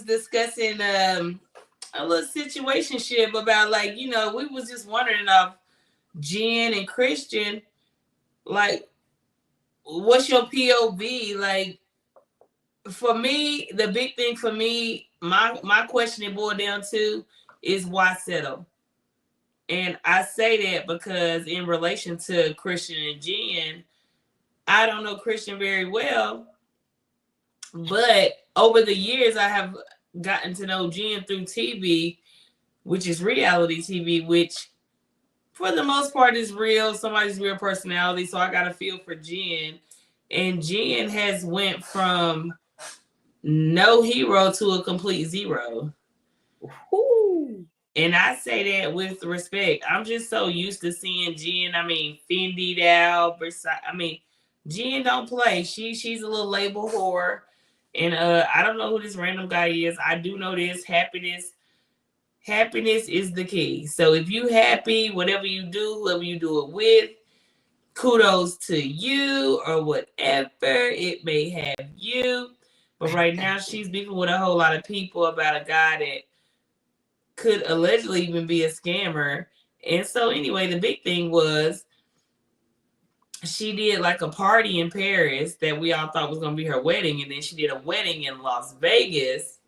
discussing a little situationship about like, we was just wondering of Jen and Christian, like, what's your POV? Like, for me, the big thing for me, my question it boiled down to is why settle? And I say that because in relation to Christian and Jen, I don't know Christian very well, but over the years I have gotten to know Jen through TV, which is reality TV, which for the most part is real, somebody's real personality. So I got a feel for Jen. And Jen has went from no hero to a complete zero. Ooh. And I say that with respect. I'm just so used to seeing Jen. I mean, Fendi out. I mean, Jen don't play. She's a little label whore. And I don't know who this random guy is. I do know this. Happiness is the key. So if you happy, whatever you do, whoever you do it with, kudos to you or whatever it may have you. But right now she's beefing with a whole lot of people about a guy that could allegedly even be a scammer. And so anyway, the big thing was she did like a party in Paris that we all thought was going to be her wedding. And then she did a wedding in Las Vegas,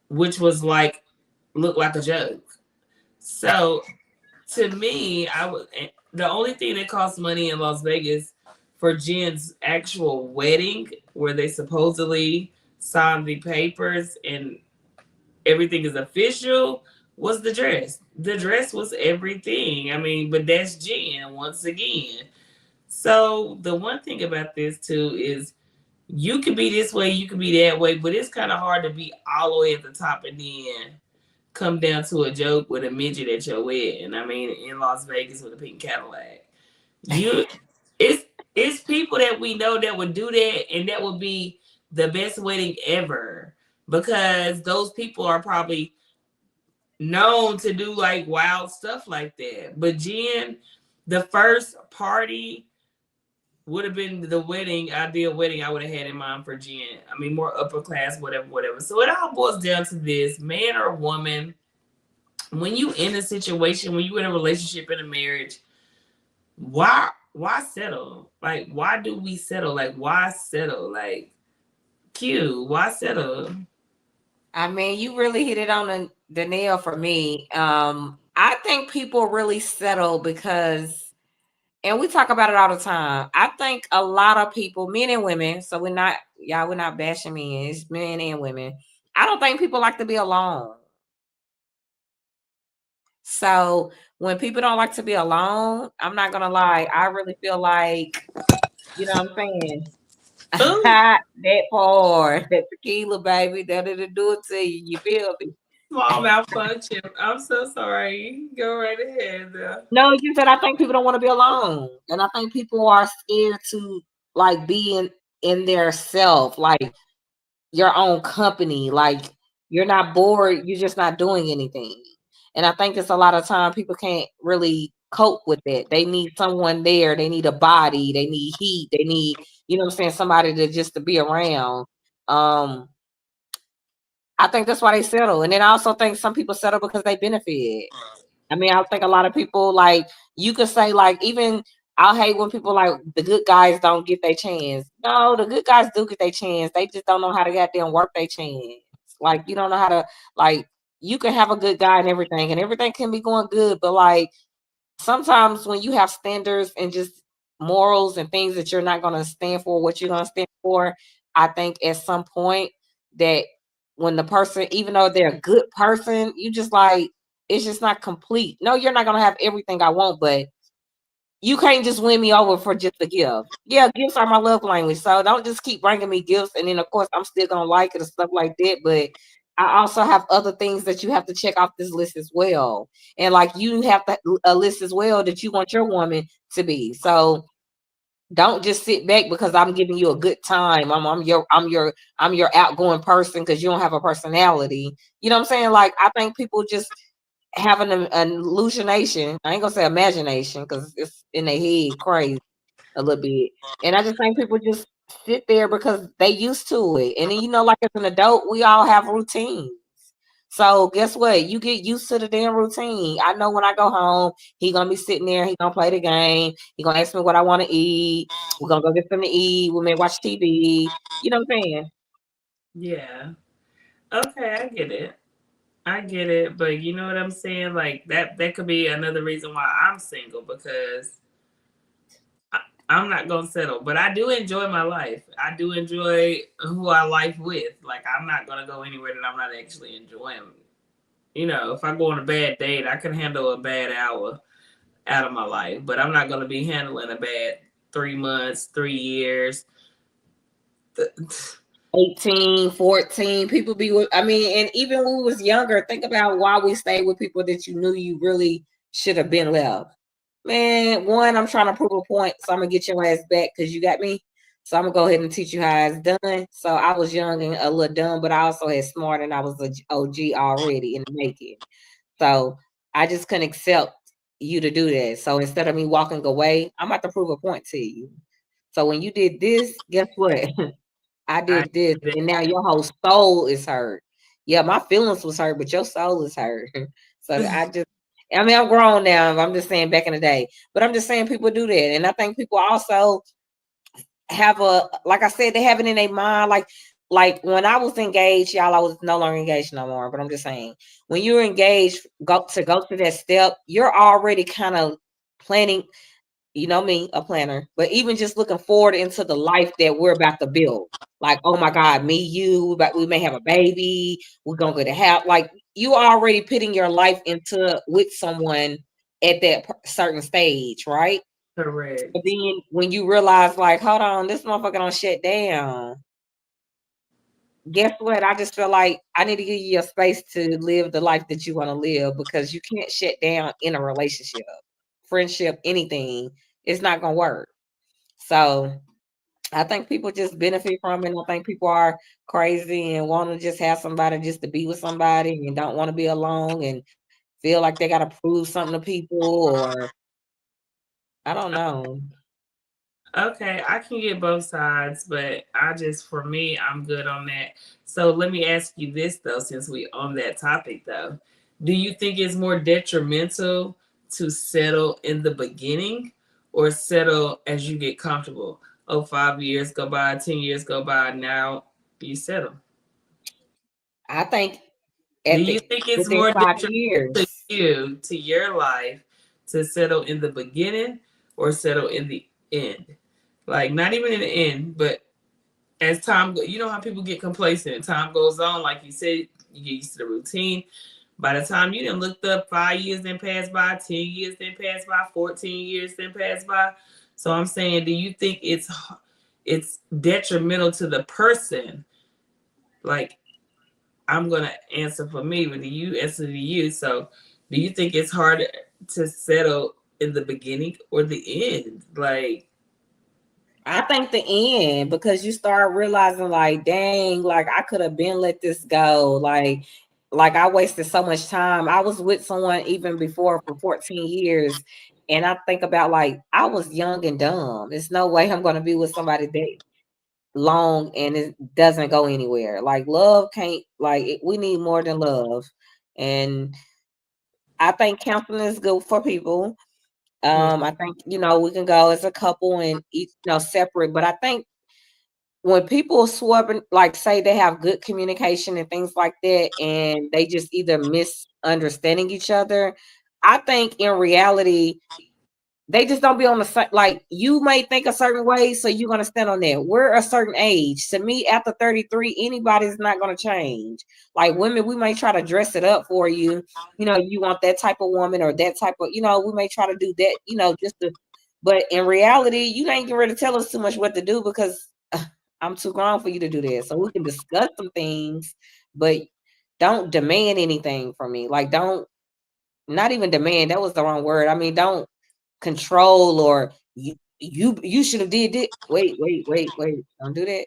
which was like, looked like a joke. So to me, the only thing that costs money in Las Vegas for Jen's actual wedding, where they supposedly signed the papers and everything is official, was the dress. The dress was everything. I mean, but that's Jen once again. So the one thing about this too is you could be this way, you could be that way, but it's kind of hard to be all the way at the top and then come down to a joke with a midget at your wedding. I mean, in Las Vegas with a pink Cadillac. It's people that we know that would do that, and that would be the best wedding ever because those people are probably known to do like wild stuff like that. But Jen, the first party would have been the ideal wedding I would have had in mind for Jen. I mean, more upper class, whatever. So it all boils down to this: man or woman, when you in a situation, when you in a relationship, in a marriage, why settle? Like, why do we settle? Like, why settle? Like, why settle? I mean, you really hit it on the nail for me. I think people really settle because, and we talk about it all the time. I think a lot of people, men and women, so we're not bashing men, it's men and women. I don't think people like to be alone. So when people don't like to be alone, I'm not gonna lie, I really feel like, you know what I'm saying? That part, that tequila, baby, that'll do it to you. You feel me? Small malfunction. I'm so sorry. Go right ahead. No, you said I think people don't want to be alone, and I think people are scared to like be in their self, like your own company. Like you're not bored, you're just not doing anything. And I think it's a lot of time people can't really cope with it. They need someone there. They need a body. They need heat. They need, you know what I'm saying, somebody to be around. I think that's why they settle. And then I also think some people settle because they benefit. I mean, I think a lot of people, like, you could say, like, even I hate when people like the good guys don't get their chance. No, the good guys do get their chance. They just don't know how to goddamn work their chance. Like, you don't know how to, like, you can have a good guy and everything can be going good, but like sometimes when you have standards and just morals and things that you're not going to stand for, what you're going to stand for, I think at some point that when the person, even though they're a good person, you just like, it's just not complete. No, you're not going to have everything I want, but you can't just win me over for just a gift. Yeah, gifts are my love language. So don't just keep bringing me gifts. And then, of course, I'm still going to like it and stuff like that. But I also have other things that you have to check off this list as well. And like you have to, a list as well that you want your woman to be. So don't just sit back because I'm giving you a good time. I'm your outgoing person because you don't have a personality. You know what I'm saying? Like I think people just have an hallucination. I ain't gonna say imagination because it's in their head crazy a little bit. And I just think people just sit there because they used to it. And then, you know, like as an adult, we all have routines. So guess what? You get used to the damn routine. I know when I go home, he gonna be sitting there, he gonna play the game, he gonna ask me what I want to eat. We're gonna go get something to eat, we may watch TV. You know what I'm saying? Yeah. Okay, I get it. I get it, but you know what I'm saying? Like that could be another reason why I'm single because I'm not gonna settle. But I do enjoy my life. I do enjoy who I life with. Like I'm not gonna go anywhere that I'm not actually enjoying. You know, if I go on a bad date, I can handle a bad hour out of my life, but I'm not gonna be handling a bad 3 months, 3 years. 18, 14, people be with, I mean, and even when we was younger, think about why we stayed with people that you knew you really should have been left. Man, one, I'm trying to prove a point, so I'm gonna get your ass back because you got me. So I'm gonna go ahead and teach you how it's done. So I was young and a little dumb, but I also had smart and I was a OG already in the making. So I just couldn't accept you to do that. So instead of me walking away, I'm about to prove a point to you. So when you did this, guess what? I I did this, and now your whole soul is hurt. Yeah, my feelings was hurt, but your soul is hurt. So I mean, I'm grown now. I'm just saying back in the day, but I'm just saying people do that, and I think people also have like I said, they have it in their mind. Like when I was engaged, y'all, I was no longer engaged no more. But I'm just saying, when you're engaged, go to that step, you're already kind of planning. You know me, a planner, but even just looking forward into the life that we're about to build. Like, oh my God, me, you, but we may have a baby, we're gonna go to have like you already putting your life into with someone at that certain stage, right? correct. But then when you realize, like, hold on, this motherfucker don't shut down. Guess what? I just feel like I need to give you a space to live the life that you want to live because you can't shut down in a relationship, friendship, anything. It's not gonna work. So I think people just benefit from it. I think people are crazy and want to just have somebody just to be with somebody and don't want to be alone and feel like they got to prove something to people or I don't know. Okay, I can get both sides, but for me, I'm good on that. So let me ask you this though, since we on that topic though, do you think it's more detrimental to settle in the beginning or settle as you get comfortable? Oh, 5 years go by, 10 years go by, now you settle. I think Do at you the think it's within more 5 detrimental to years, you, to your life, to settle in the beginning or settle in the end? Like not even in the end, but as time you know how people get complacent. Time goes on, like you said, you get used to the routine. By the time you done looked up, 5 years then pass by, 10 years then pass by, 14 years then pass by. So I'm saying, do you think it's detrimental to the person? Like I'm gonna answer for me, but do you answer to you? So do you think it's harder to settle in the beginning or the end? Like I think the end because you start realizing like, dang, like I could have been let this go. Like I wasted so much time. I was with someone even before for 14 years. And I think about like I was young and dumb. There's no way I'm gonna be with somebody that long and it doesn't go anywhere. Like love can't we need more than love. And I think counseling is good for people. I think, we can go as a couple and each, separate, but I think when people swapping, like say they have good communication and things like that, and they just either misunderstanding each other, I think in reality, they just don't be on the same. Like you may think a certain way, so you're gonna stand on that. We're a certain age. To me, after 33, anybody's not gonna change. Like women, we may try to dress it up for you. You want that type of woman or that type of. We may try to do that. Just to. But in reality, you ain't getting ready to tell us too much what to do because I'm too grown for you to do that. So we can discuss some things, but don't demand anything from me. Like don't not even demand. That was the wrong word. I mean, don't control or you should have did it. Wait. Don't do that.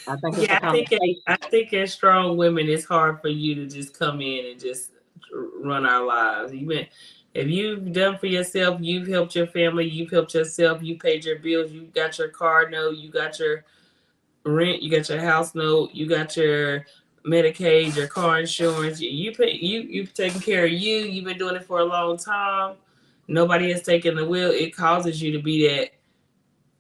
I think it's a yeah, I conversation. think as strong women, it's hard for you to just come in and just run our lives. Even If you've done for yourself, you've helped your family, you've helped yourself, you paid your bills, you got your car note, you got your rent, you got your house note, you got your Medicaid, your car insurance, you've taken care of you, you've been doing it for a long time. Nobody has taken the wheel. It causes you to be that.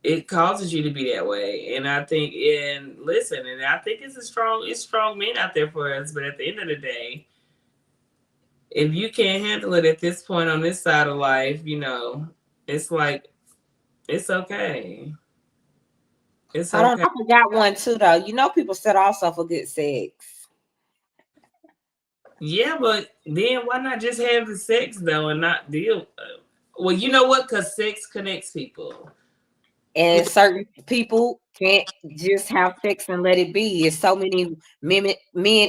It causes you to be that way. And I think, and listen, and I think it's strong men out there for us. But at the end of the day, if you can't handle it at this point on this side of life, it's like, it's okay. It's Hold on, okay. I forgot one too though. You know, people settle also for good sex. Yeah, but then why not just have the sex though and not deal? Well, you know what? Because sex connects people. And certain people can't just have sex and let it be. There's so many men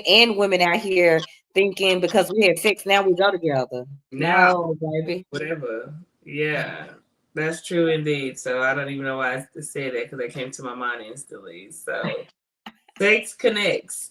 and women out here thinking because we had sex, now we go together. Now, No, baby. whatever. Yeah, that's true indeed. So I don't even know why I said that because that came to my mind instantly. So sex connects.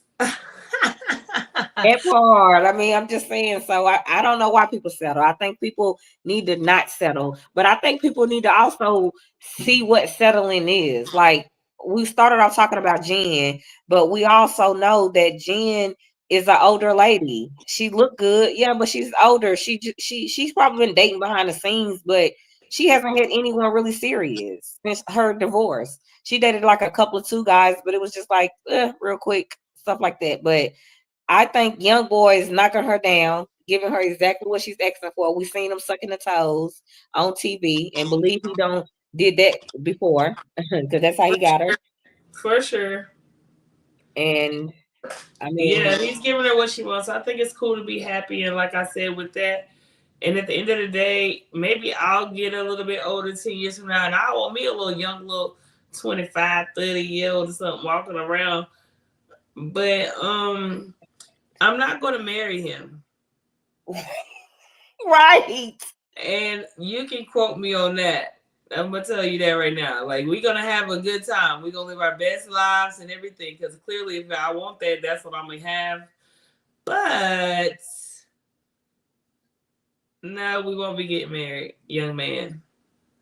That part. I mean, I'm just saying. So I don't know why people settle. I think people need to not settle, but I think people need to also see what settling is. Like we started off talking about Jen, but we also know that Jen is an older lady. She looked good, yeah, but she's older. She's probably been dating behind the scenes, but she hasn't had anyone really serious since her divorce. She dated like a couple of two guys, but it was just like real quick stuff like that. But I think Young Boy is knocking her down, giving her exactly what she's asking for. We've seen him sucking the toes on TV, and believe he don't did that before because that's how he got her. For sure. And I Yeah, mean, he's giving her what she wants. I think it's cool to be happy. And like I said, with that, and at the end of the day, maybe I'll get a little bit older 10 years from now, and I want me a little young, little 25, 30-year-old or something walking around. But I'm not going to marry him. right? And you can quote me on that. I'm gonna tell you that right now. Like, we're gonna have a good time. We're gonna live our best lives and everything. Because clearly, if I want that, that's what I'm gonna have. But no, we won't be getting married, young man.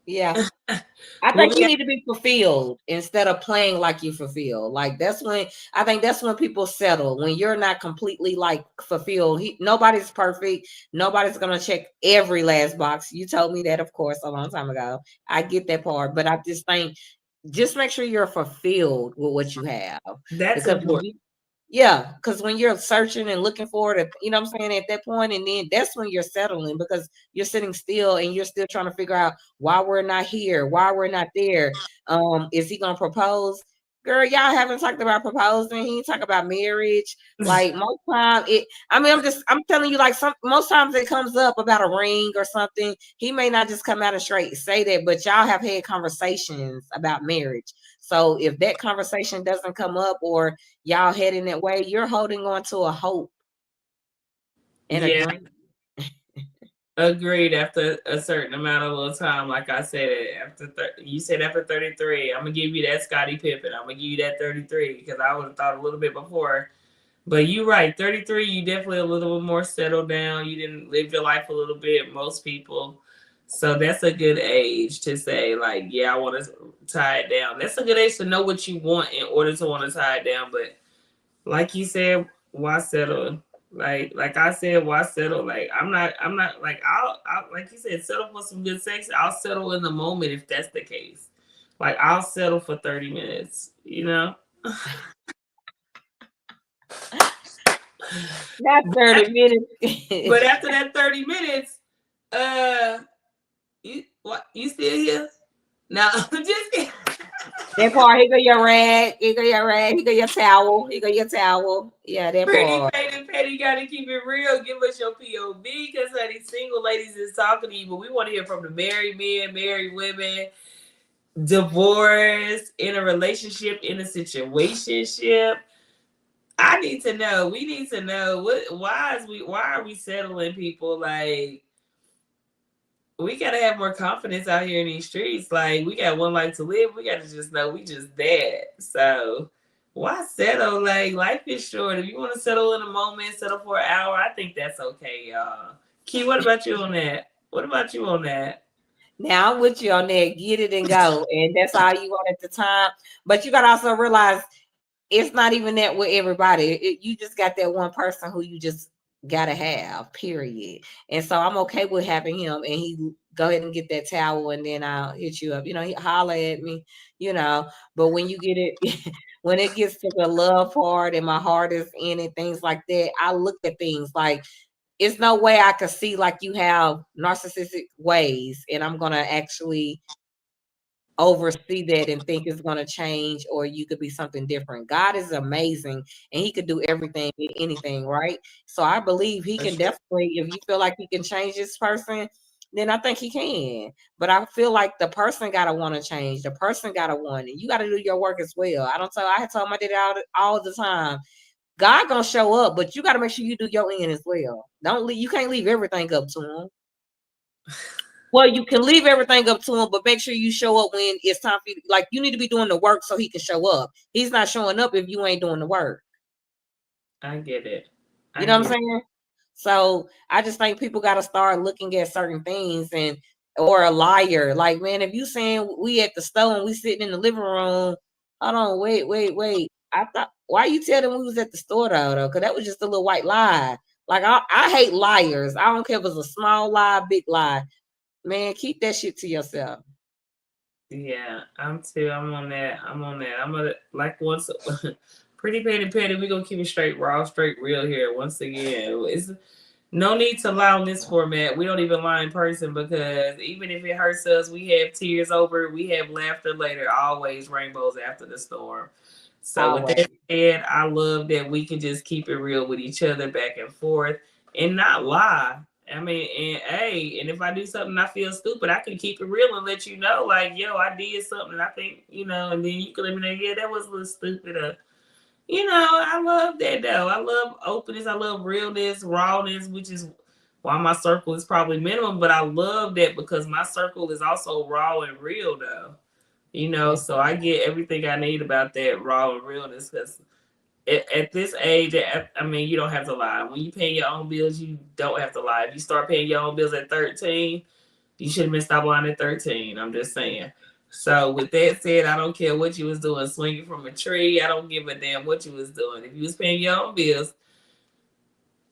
Yeah. I We'll think you be need to be fulfilled instead of playing like you fulfill. Like that's when people settle when you're not completely like fulfilled. Nobody's perfect. Nobody's gonna check every last box. You told me that, of course, a long time ago. I get that part, but I just think just make sure you're fulfilled with what you have that's because important. yeah, because when you're searching and looking for it, you know what I'm saying, at that point, and then that's when you're settling because you're sitting still and you're still trying to figure out why we're not here, why we're not there. Is he gonna propose? Girl, y'all haven't talked about proposing. He ain't talk about marriage. Like most time, I'm telling you, like most times it comes up about a ring or something. He may not just come out and straight say that, but y'all have had conversations about marriage. So if that conversation doesn't come up or y'all heading that way, you're holding on to a hope and a Yeah, dream. agreed. After a certain amount of little time, like I said, you said after 33, I'm gonna give you that Scottie Pippen. I'm gonna give you that 33 because I would have thought a little bit before. But you're right, 33, you definitely a little bit more settled down. You didn't live your life a little bit. Most people. So that's a good age to say, like, yeah, I want to tie it down. That's a good age to know what you want in order to want to tie it down. But like you said, why settle? Like I said, why settle? Like I'm not like I'll like you said, settle for some good sex. I'll settle in the moment if that's the case. Like I'll settle for 30 minutes, you know? Not 30 minutes. But after that 30 minutes, you still here? No, I'm just kidding. That part, here go your rag, here go your rag, here go your towel, here go your towel. Yeah, that Pretty part. Patty, gotta keep it real. Give us your POV because honey, single ladies is talking to you, but we want to hear from the married men, married women, divorced, in a relationship, in a situationship. I need to know. We need to know why are we settling people? Like, we gotta have more confidence out here in these streets. Like, we got one life to live. We gotta just know we just that. So why settle? Like, life is short. If you want to settle in a moment, settle for an hour, I think that's okay, y'all. Key, what about you on that? What about you on that? Now I'm with you on that. Get it and go. And that's all you want at the time. But you got to also realize it's not even that with everybody. You just got that one person who you just got to have, period. And so I'm okay with having him and he go ahead and get that towel and then I'll hit you up. He holler at me, but when you get it, when it gets to the love part and my heart is in it, things like that, I look at things like, it's no way I could see like you have narcissistic ways and I'm going to actually oversee that and think it's going to change or you could be something different. God is amazing and he could do everything, anything, right? So I believe he can definitely, if you feel like he can change this person, then I think he can. But I feel like the person got to want to change. The person got to want it. You got to do your work as well. I had told my dad all the time, God gonna show up, but you got to make sure you do your end as well. You can't leave everything up to him. Well, you can leave everything up to him, but make sure you show up when it's time for you. Like, you need to be doing the work so he can show up. He's not showing up if you ain't doing the work. I get it. You know what I'm saying? So I just think people got to start looking at certain things or a liar. Like, man, if you saying we at the store and we sitting in the living room, hold on, wait. I thought, why you tell them we was at the store though? Because that was just a little white lie. Like, I hate liars. I don't care if it's a small lie, big lie. Man, keep that shit to yourself. Yeah, I'm on that. I'm gonna once Pretty Petty, we're gonna keep it straight raw, straight real here. Once again, it's no need to lie on this format. We don't even lie in person because even if it hurts us, we have tears over it. We have laughter later. Always rainbows after the storm. So with that said, I love that we can just keep it real with each other back and forth and not lie. I mean, and if I do something I feel stupid, I can keep it real and let you know, like, yo, I did something I think, and then you can let me know, yeah, that was a little stupid. I love that though. I love openness. I love realness, rawness, which is why my circle is probably minimum, but I love that because my circle is also raw and real though. So I get everything I need about that raw and realness because at this age, I mean, you don't have to lie. When you pay your own bills, you don't have to lie. If you start paying your own bills at 13, you should have been stopped lying at 13. I'm just saying. So with that said, I don't care what you was doing, swinging from a tree. I don't give a damn what you was doing. If you was paying your own bills,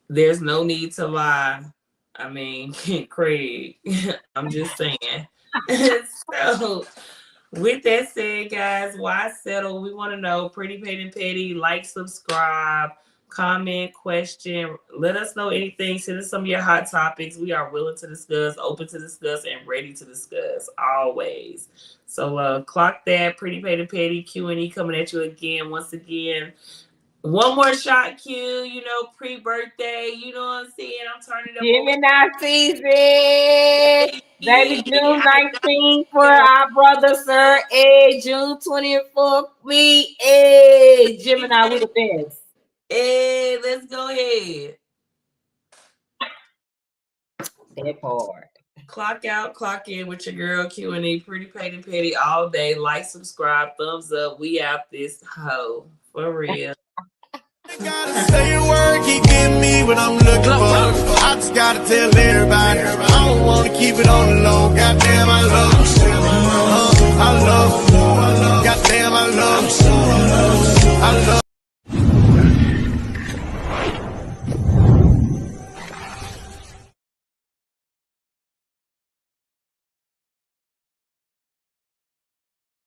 there's no need to lie. I mean, Craig, I'm just saying. So with that said, guys, why settle? We want to know. Pretty Petty. Like, subscribe, comment, question. Let us know anything. Send us some of your hot topics. We are willing to discuss, open to discuss, and ready to discuss always. So clock that. Pretty Petty Q&E coming at you again. Once again, one more shot, Q. Pre-birthday. You know what I'm saying? I'm turning up. Gemini season. Baby, June 19th for our brother, Sir Ed. June 20th for me, Ed. Gemini, we the best. Hey, let's go ahead. That part. Clock out, clock in with your girl Q&E. Pretty Petty all day. Like, subscribe, thumbs up. We out this hoe. For real. Gotta say a word, keep getting me what I'm looking for. I just gotta tell everybody, I don't wanna keep it on the low. Goddamn, I love you. I love you.